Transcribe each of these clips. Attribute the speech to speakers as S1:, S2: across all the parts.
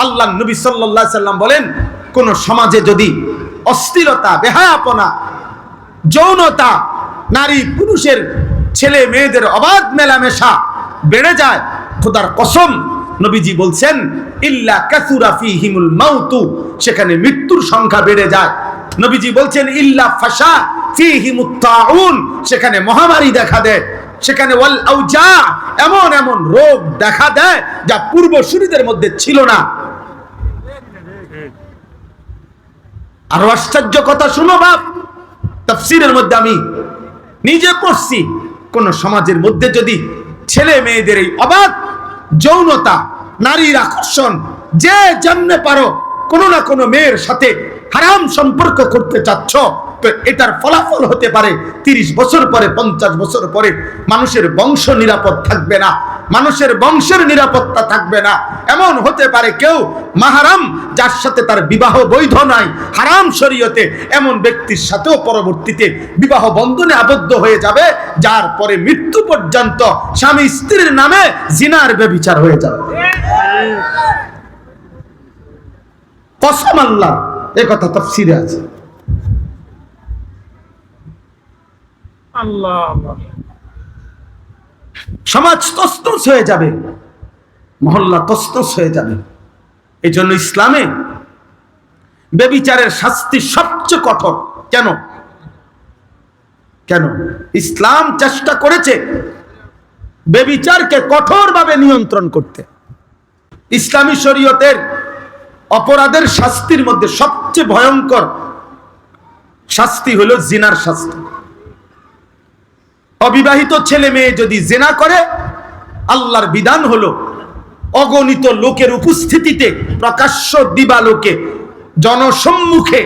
S1: আল্লাহর নবী সাল্লাল্লাহু আলাইহি সাল্লাম বলেন, কোন সমাজে যদি অশ্লীলতা, বেহায়াপনা, যৌনতা, নারী পুরুষের, ছেলে মেয়েদের অবাধ মেলামেশা বেড়ে যায়, খোদার কসম নবীজি বলছেন ইল্লা কাসুরা ফীহিমুল মাউতু, সেখানে মৃত্যুর সংখ্যা বেড়ে যায়। নবীজি বলছেন ইল্লা ফাশা ফীহিমুত তাউন, সেখানে মহামারী দেখা দেয়, সেখানে ওয়াল আউজা, এমন এমন রোগ দেখা দেয় যা পূর্বসূরীদের মধ্যে ছিল না। আর আশ্চর্য কথা শুনো বাপ, তাফসীরের মধ্যে আমি নিজে পড়ছি, কোন সমাজের মধ্যে যদি ছেলে মেয়েদের এই অবাধ যৌনতা, নারীর আকর্ষণ, যে জন্মে পারো কোনো না কোনো মেয়ের সাথে হারাম সম্পর্ক করতে চাচ্ছ, তো এটার ফলাফল হতে পারে 30 বছর পরে, 50 বছর পরে মানুষের বংশ নিরাপদ থাকবে না, মানুষের বংশের নিরাপত্তা থাকবে না। এমন হতে পারে কেউ মাহারাম, যার সাথে তার বিবাহ বৈধ নাই, হারাম শরীয়তে, এমন ব্যক্তির সাথেও পরবর্তীতে বিবাহ বন্ধনে আবদ্ধ হয়ে যাবে, যার পরে মৃত্যু পর্যন্ত স্বামী স্ত্রীর নামে জিনার ব্যভিচার হয়ে যাবে। কসম আল্লাহ, এ কথা তাফসীরে আছে। সমাজ তছনছ হয়ে যাবে, মহল্লা তছনছ হয়ে যাবে। এই জন্য ইসলামে ব্যভিচারের শাস্তি সবচেয়ে কঠোর। কেন? কেন? ইসলাম চেষ্টা করেছে ব্যভিচারকে কঠোরভাবে নিয়ন্ত্রণ করতে। ইসলামী শরীয়তের অপরাধের শাস্তির মধ্যে সবচেয়ে ভয়ঙ্কর শাস্তি হলো জিনার শাস্তি। অবিবাহিত ছেলে মেয়ে যদি জিনা করে, আল্লাহর বিধান হলো অগণিত লোকের উপস্থিতিতে, প্রকাশ্য দিবালোকে, জনসম্মুখে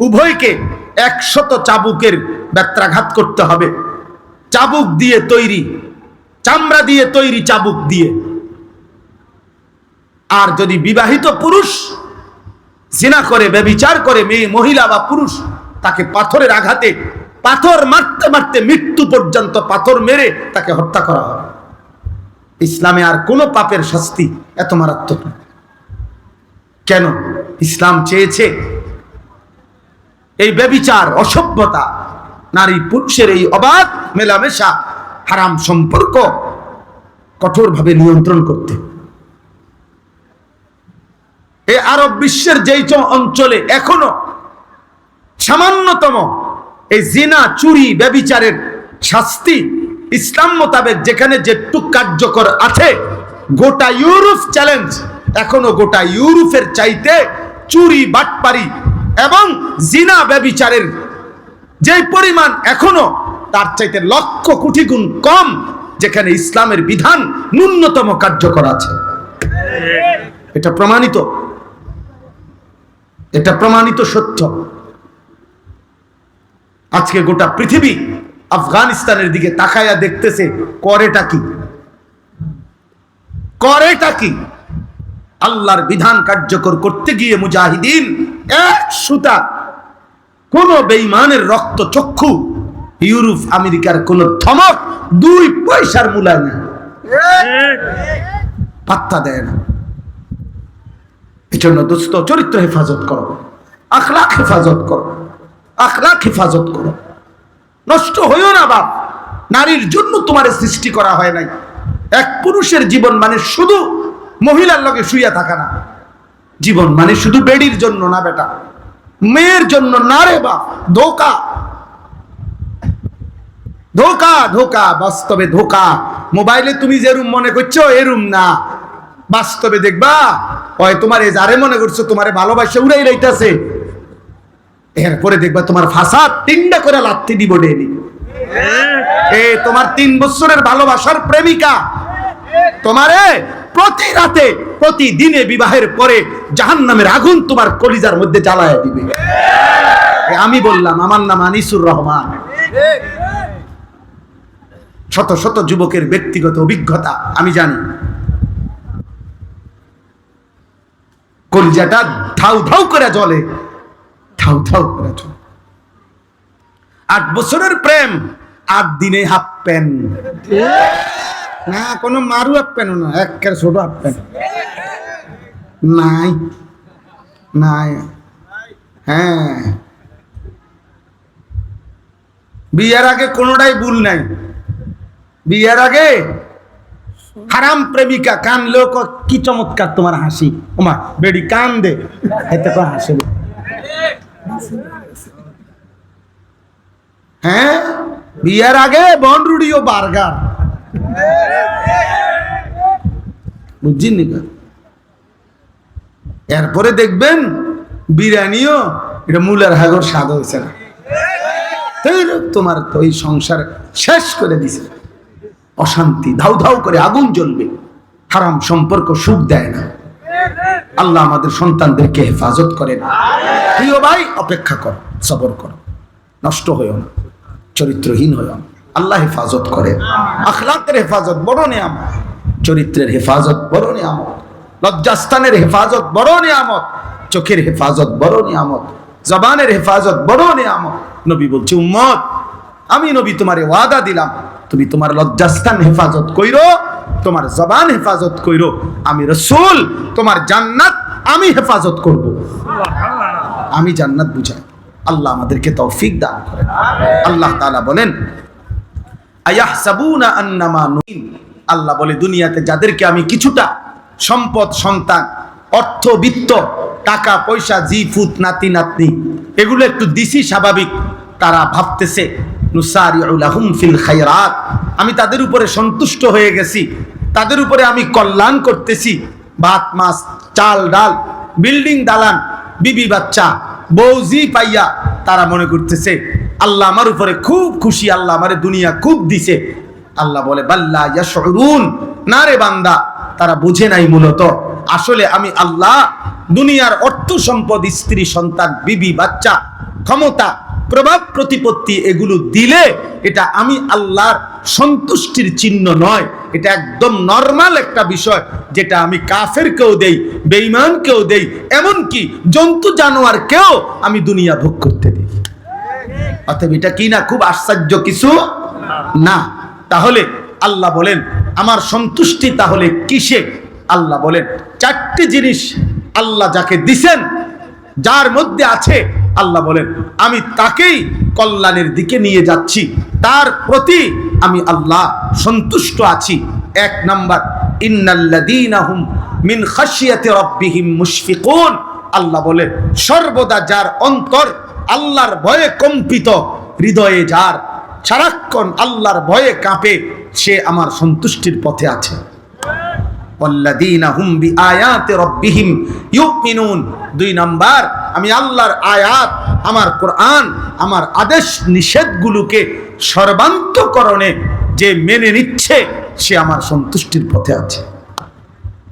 S1: উভয়কে 100 চাবুকের ব্যত্রাঘাত করতে হবে। চাবুক দিয়ে তৈরি, চামড়া দিয়ে তৈরি চাবুক দিয়ে। আর যদি বিবাহিত পুরুষ জিনা করে, ব্যভিচার করে, মেয়ে, মহিলা বা পুরুষ, তাকে পাথরের আঘাতে, পাথর মারতে মারতে মৃত্যু পর্যন্ত পাথর মেরে তাকে হত্যা করা হবে। ইসলামে আর কোনো পাপের শাস্তি এত মারাত্মক না। কেন? ইসলাম চেয়েছে এই ব্যভিচার, অসভ্যতা, নারী পুরুষের এই অবাধ মেলামেশা, হারাম সম্পর্ক কঠোরভাবে নিয়ন্ত্রণ করতে। এই আরব বিশ্বের যেই অঞ্চলে এখনো সামান্যতম এই জিনা, চুরি, ব্যভিচারের শাস্তি ইসলাম মোতাবেক যেখানে যেটুক কার্যকর আছে, গোটা ইউরোপ চ্যালেঞ্জ, এখনো গোটা ইউরোপের চাইতে চুরি, বাটপারি এবং জিনা, ব্যভিচারের যে পরিমাণ এখনো তার চাইতে লক্ষ কোটি গুণ কম, যেখানে ইসলামের বিধান ন্যূনতম কার্যকর আছে। এটা প্রমাণিত, এটা প্রমাণিত সত্য। আজকে গোটা পৃথিবী আফগানিস্তানের দিকে তাকায়া দেখতেছে, করেটা কি, করেটা কি। আল্লাহর বিধান কার্যকর করতে গিয়ে মুজাহিদিন এক সুতা, কোন বেঈমানের রক্ত চক্ষু, ইউরোপ আমেরিকার কোন ধমক 2 পয়সার মূল্য না, পাত্তা দেয় না। এজন্য দোস্ত, চরিত্র হেফাজত করো, আখলাক হেফাজত করো, আখলাক হেফাজত করো। নষ্ট হইও না বাপ। নারীর জন্য তোমার সৃষ্টি করা হয় নাই। এক পুরুষের জীবন মানে শুধু মহিলার লগে শুইয়া থাকা না, জীবন মানে শুধু বেডির জন্য না বেটা, মেয়ের জন্য না রে বাপ। ধোকা, ধোকা, ধোকা, বাস্তবে ধোকা। মোবাইলে তুমি যে রুম মনে করছো এরুম না, বাস্তবে দেখবা হয় তোমার এ যারে মনে করছো তোমারে ভালোবাসা উড়াই রাইতাছে, এরপরে দেখবা তোমার ফাসাদ 3টা করে লাত্তি দিব ডেলি। তোমার 3 বছরের ভালোবাসার প্রেমিকা তোমারে প্রতি রাতে, প্রতিদিনে, বিবাহের পরে জাহান্নামের আগুন তোমার কলিজার মধ্যে জ্বালায় দিবে। আমি বললাম, আমার নাম আনিসুর রহমান। শত শত যুবকের ব্যক্তিগত অভিজ্ঞতা আমি জানি। কলিজাটা ধাউ ধাউ করে জ্বলে, ধাউ ধাউ করে জ্বলে। 8 বছরের প্রেম, 8 দিনে হাফ প্যান না, কোনো মারু হাফ প্যানও না, একের ছোট হাফ প্যান। নাই নাই। হ্যাঁ, বিয়ের আগে কোনোটাই ভুল নাই। বিয়ের আগে হারাম প্রেমিকা কানলো, কি চমৎকার তোমার হাসি, ওমা বেডি কান দে, এতে তো হাসে। হ্যাঁ, বিয়ের আগে বনরুডি ও বার্গার, বুঝছেন? এরপরে দেখবেন বিরিয়ানিও এটা মূলের হাগর স্বাদ হয়েছে না, তোমার তো এই সংসার শেষ করে দিছে। অশান্তি, ধাউ ধাউ করে আগুন জ্বলবে। হারাম সম্পর্ক সুখ দেয় না। আল্লাহ আমাদের সন্তানদেরকে হেফাজত করেন। প্রিয় ভাই, অপেক্ষা করো, সবর করো, নষ্ট হয়েও না, চরিত্রহীন হয়েও না। আল্লাহ হেফাজত করে। আখলাকের হেফাজত বড় নিয়ামত, চরিত্রের হেফাজত বড় নিয়ামত, লজ্জাস্থানের হেফাজত বড় নিয়ামত, চোখের হেফাজত বড় নিয়ামত, জবানের হেফাজত বড় নিয়ামত। নবী বলছে, উম্মত, আমি নবী তোমারে ওয়াদা দিলাম, তুমি তোমার লজ্জাস্থান হেফাজত কইরো, তোমার জবান হেফাজত কইরো, আমি রাসূল তোমার জান্নাত আমি হেফাজত করব। আমি জান্নাত বুঝাই। আল্লাহ আমাদেরকে তৌফিক দান করেন। আল্লাহ তাআলা বলেন, আয়াহসাবুনা আন্নামা নুইন, আল্লাহ বলে দুনিয়াতে যাদেরকে আমি কিছুটা সম্পদ, সন্তান, অর্থ, বিত্ত, টাকা পয়সা, জি ফুত, নাতি নাতনি এগুলো একটু দিছি, স্বাভাবিক তারা ভাবতেছে নুসারিউ লাহুম ফিল খায়রাত, আমি তাদের উপরে সন্তুষ্ট হয়ে গেছি, তাদের উপরে আমি কল্যাণ করতেছি। ভাত মাছ চাল ডাল, বিল্ডিং দালান, বিবি বাচ্চা, বউজি পাইয়া তারা মনে করতেছে আল্লাহ আমার উপরে খুব খুশি, আল্লাহ আমারে দুনিয়া খুব দিছে। আল্লাহ বলে, বাল্লা ইয়াশউরুন, না রে বান্দা, তারা বুঝে নাই মূলত আসলে আমি আল্লাহ দুনিয়ার অর্থ সম্পদ, স্ত্রী সন্তান, বিবি বাচ্চা, ক্ষমতা, প্রভাব প্রতিপত্তি এগুলো দিলে এটা আমি আল্লাহর সন্তুষ্টির চিহ্ন নয়, এটা একদম নরমাল একটা বিষয়, যেটা আমি কাফেরকেও দেই, বেঈমানকেও দেই, এমনকি জন্তু জানোয়ারকেও আমি দুনিয়া ভোগ করতে দিই। অতএব এটা কি না খুব আশ্চর্য কিছু না? তাহলে আল্লাহ বলেন আমার সন্তুষ্টি তাহলে কিসে? আল্লাহ বলেন চারটি জিনিস আল্লাহ যাকে দিছেন, যার মধ্যে আছে, আল্লাহ বলেন আমি তাকেই কল্যাণের দিকে নিয়ে যাচ্ছি, তার প্রতি আমি আল্লাহ সন্তুষ্ট আছি। এক নাম্বার, ইন্নাল্লাযীনা হুম মিন খাশিয়াতি রাব্বিহিম মুশফিকুন, আল্লাহ বলে সর্বদা যার অন্তর আল্লাহর ভয়ে কম্পিত, হৃদয়ে যার সারাক্ষণ আল্লাহর ভয়ে কাঁপে, সে আমার সন্তুষ্টির পথে আছে। ওয়াল্লাযীনা হুম বিআয়াতি রাব্বিহিম ইউমিনুন, দুই নাম্বার, আমি আল্লাহর আয়াত, আমার কোরআন, আমার আদেশ নিষেধগুলোকে সর্বান্তকরণে যে মেনে নিচ্ছে, সে আমার সন্তুষ্টির পথে আছে।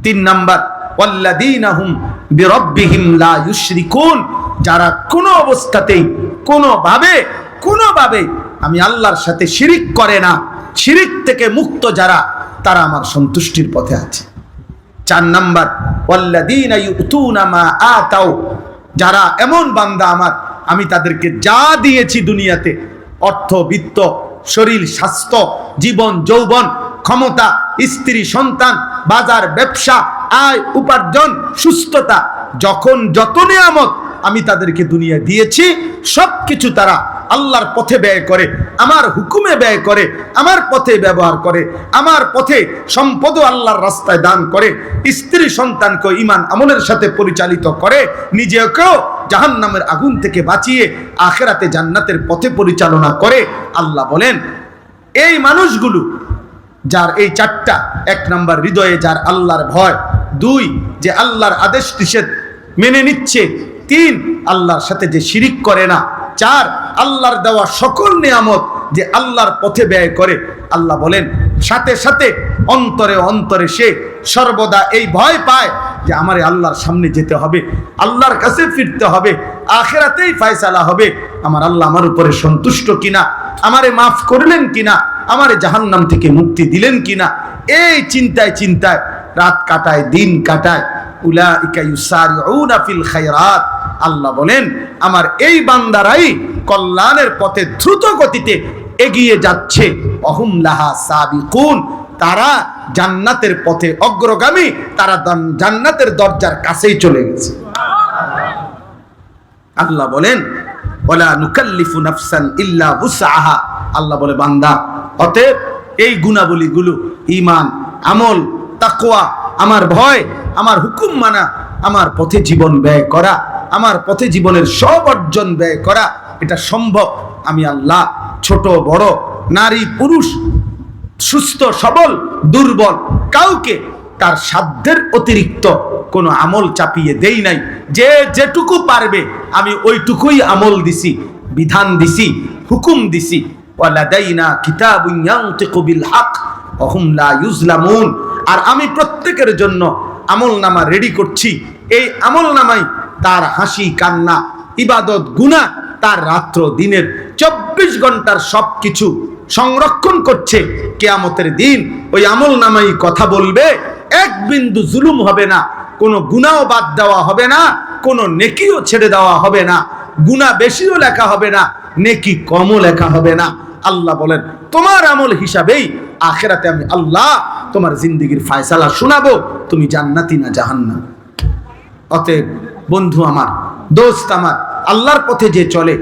S1: তিন নাম্বার, ওয়াল্লাযীনা হুম বিরাব্বিহিম লা ইউশরিকুন, যারা কোনো অবস্থাতেই কোনোভাবে আমি আল্লাহর সাথে শিরিক করে না, শিরিক থেকে মুক্ত যারা, তারা আমার সন্তুষ্টির পথে আছে। চার নাম্বার, ওয়াল্লাযীনা ইউতুনা মা আতাও, যারা এমন বান্দা আমার, আমি তাদেরকে যা দিয়েছি দুনিয়াতে, অর্থ বিত্ত, শরীর স্বাস্থ্য, জীবন যৌবন, ক্ষমতা, স্ত্রী সন্তান, বাজার ব্যবসা, আয় উপার্জন, সুস্থতা, যখন যত নিয়ামত আমি তাদেরকে দুনিয়া দিয়েছি, সবকিছু তারা আল্লাহর পথে ব্যয় করে, আমার হুকুমে ব্যয় করে, আমার পথে ব্যবহার করে, আমার পথে সম্পদও আল্লাহর রাস্তায় দান করে, স্ত্রী সন্তানকে ঈমান আমলের সাথে পরিচালিত করে, নিজেকেও জাহান্নামের আগুন থেকে বাঁচিয়ে আখিরাতে জান্নাতের পথে পরিচালনা করে। আল্লাহ বলেন এই মানুষগুলো যার এই চারটা, এক নাম্বার হৃদয়ে যার আল্লাহর ভয়, দুই যে আল্লাহর আদেশ নিষেধ মেনে নিচ্ছে, তিন আল্লাহর সাথে যে শিরিক করে না, চার আল্লাহর দেওয়া সকল নিয়ামত যে আল্লাহর পথে ব্যয় করে। আল্লাহ বলেন সাথে সাথে অন্তরে অন্তরে সে সর্বদা এই ভয় পায় যে আমারে আল্লাহর সামনে যেতে হবে, আল্লাহর কাছে ফিরতে হবে, আখিরাতেই ফয়সালা হবে, আমার আল্লাহ আমার উপরে সন্তুষ্ট কিনা, আমারে মাফ করলেন কিনা, আমারে জাহান্নাম থেকে মুক্তি দিলেন কিনা, এই চিন্তায় চিন্তায় রাত কাটায়, দিন কাটায়। উলাইকা ইউসারিউনা ফিল খায়রাত, আল্লাহ বলেন আমার এই বান্দারাই কল্যাণের পথে দ্রুত গতিতে এগিয়ে যাচ্ছে। অহুম লাহা সাবিকুন, তারা জান্নাতের পথে অগ্রগামী, তারা জান্নাতের দরজার কাছেই চলে গেছে। আল্লাহ বলেন ওয়ালা নুকাল্লিফু নাফসান ইল্লা উসআহা। আল্লাহ বলে বান্দা, অতএব এই গুণাবলীগুলো ঈমান, আমল, তাকওয়া, আমার ভয়, আমার হুকুম মানা, আমার পথে জীবন ব্যয় করা, আমার পথে জীবনের সব অর্জন ব্যয় করা, এটা সম্ভব আমি আল্লাহ ছোট বড়, নারী পুরুষ, সুস্থ সবল দুর্বল, কাউকে তার সাধ্যের অতিরিক্ত কোনো আমল চাপিয়ে দেই নাই। যে যেটুকু পারবে আমি ওইটুকুই আমল দিছি, বিধান দিছি, হুকুম দিছি। ওয়ালাদাইনা কিতাবুন ইয়ানতিকু বিল হক ওয়া হুম লা ইউজলামুন। আর আমি প্রত্যেকের জন্য আমলনামা রেডি করছি। এই আমলনামায় তার হাসি কান্না, ইবাদত, গুনাহ, তার রাত্র দিনের 24 ঘন্টার সবকিছু সংরক্ষণ করছে। কিয়ামতের দিন ওই আমলনামাই কথা বলবে, এক বিন্দু জুলুম হবে না, কোনো গুনাহ বাদ দেওয়া হবে না, কোনো নেকিও ছেড়ে দেওয়া হবে না, গুনাহ বেশিও লেখা হবে না, নেকি কমও লেখা হবে না। আল্লাহ বলেন তোমার আমল হিসাবেই আখিরাতে আমি আল্লাহ তোমার জিন্দেগীর ফয়সালা শোনাবো, তুমি জান্নাতি না জাহান্নাম। অতএব বন্ধু আমার, দোস্ত আমার, আল্লাহর পথে যে চলে,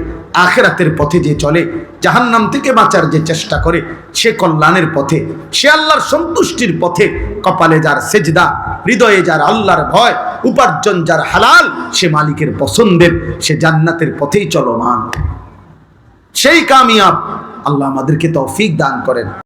S1: আখিরাতের পথে যে চলে, জাহান্নাম থেকে বাঁচার যে চেষ্টা করে, সে কল্যাণের পথে, সে আল্লাহর সন্তুষ্টির পথে। কপালে যার সেজদা, হৃদয়ে যার আল্লাহর ভয়, উপার্জন যার হালাল, সে মালিকের পছন্দের, সে জান্নাতের পথেই চলমান, সেই কামিয়াব। আল্লাহ আমাদেরকে তৌফিক দান করেন।